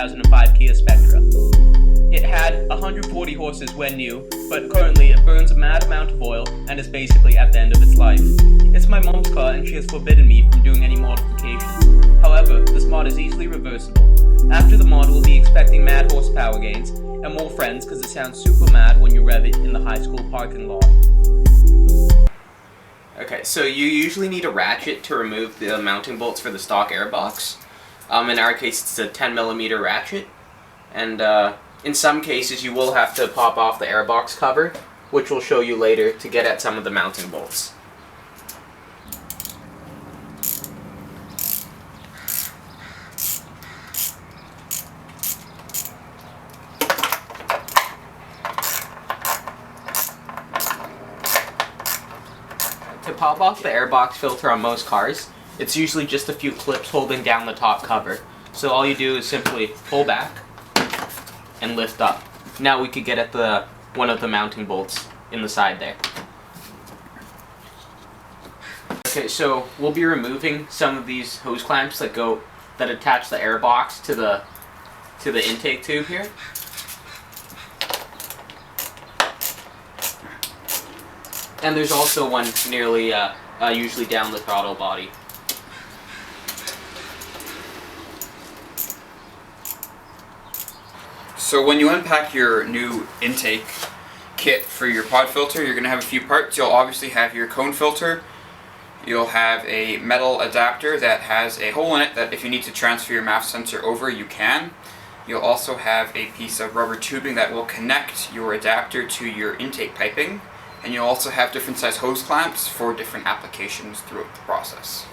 2005 Kia Spectra. It had 140 horses when new, but currently it burns a mad amount of oil and is basically at the end of its life. It's my mom's car and she has forbidden me from doing any modifications. However, this mod is easily reversible. After the mod, we'll be expecting mad horsepower gains and more friends because it sounds super mad when you rev it in the high school parking lot. Okay, so you usually need a ratchet to remove the mounting bolts for the stock airbox. In our case, it's a 10mm ratchet, and in some cases you will have to pop off the airbox cover, which we'll show you later to get at some of the mounting bolts. To pop off the airbox filter on most cars, it's usually just a few clips holding down the top cover. So all you do is simply pull back and lift up. Now we could get at one of the mounting bolts in the side there. Okay, so we'll be removing some of these hose clamps that attach the airbox to the intake tube here. And there's also one nearly, usually down the throttle body. So when you unpack your new intake kit for your pod filter, you're going to have a few parts. You'll obviously have your cone filter. You'll have a metal adapter that has a hole in it that if you need to transfer your MAF sensor over, you can. You'll also have a piece of rubber tubing that will connect your adapter to your intake piping. And you'll also have different size hose clamps for different applications throughout the process.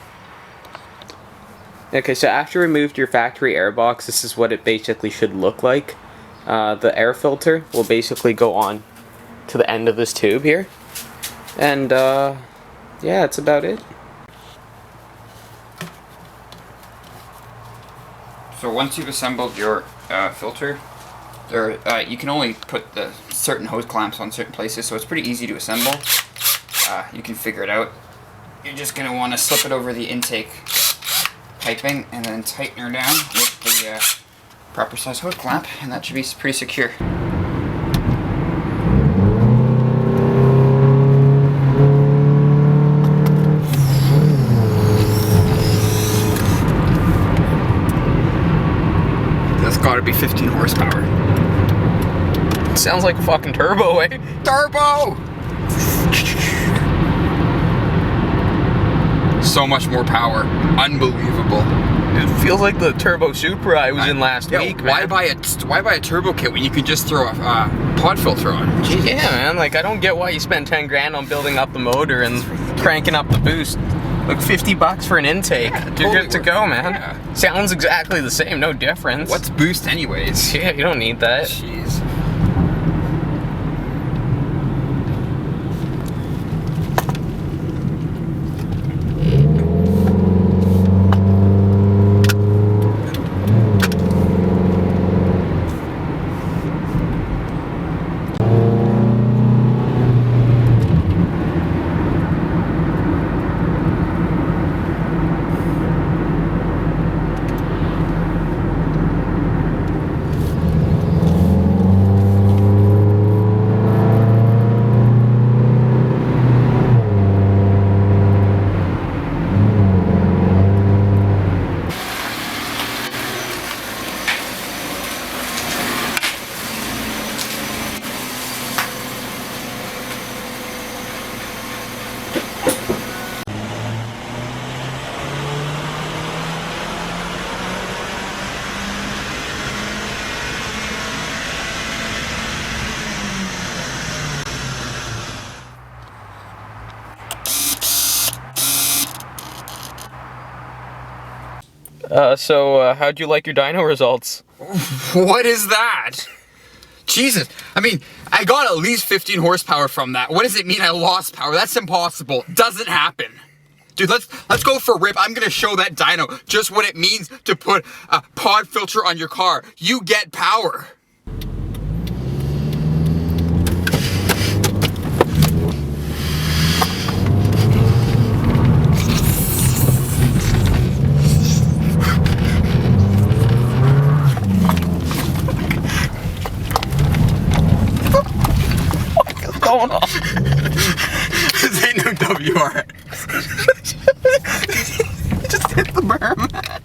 Okay, so after you removed your factory airbox, this is what it basically should look like. The air filter will basically go on to the end of this tube here. And yeah, that's about it. So once you've assembled your filter, you can only put the certain hose clamps on certain places, so it's pretty easy to assemble. You can figure it out. You're just going to want to slip it over the intake piping and then tighten her down with the proper size hose clamp, and that should be pretty secure. That's gotta be 15 horsepower. Sounds like a fucking turbo, eh? Turbo! So much more power. Unbelievable. It feels like the Turbo Supra I was in last week, man. Why buy a turbo kit when you can just throw a pod filter on? Jeez. Yeah, man. Like, I don't get why you spend 10 grand on building up the motor and cranking up the boost. Like $50 for an intake. Yeah, You're totally good to go, man. Yeah. Sounds exactly the same, no difference. What's boost anyways? Yeah, you don't need that. Jeez. So how'd you like your dyno results? What is that? Jesus, I mean, I got at least 15 horsepower from that. What does it mean I lost power? That's impossible. Doesn't happen. Dude, let's go for a rip. I'm gonna show that dyno just what it means to put a pod filter on your car. You get power. going on? This ain't no WRX. Just hit the berm.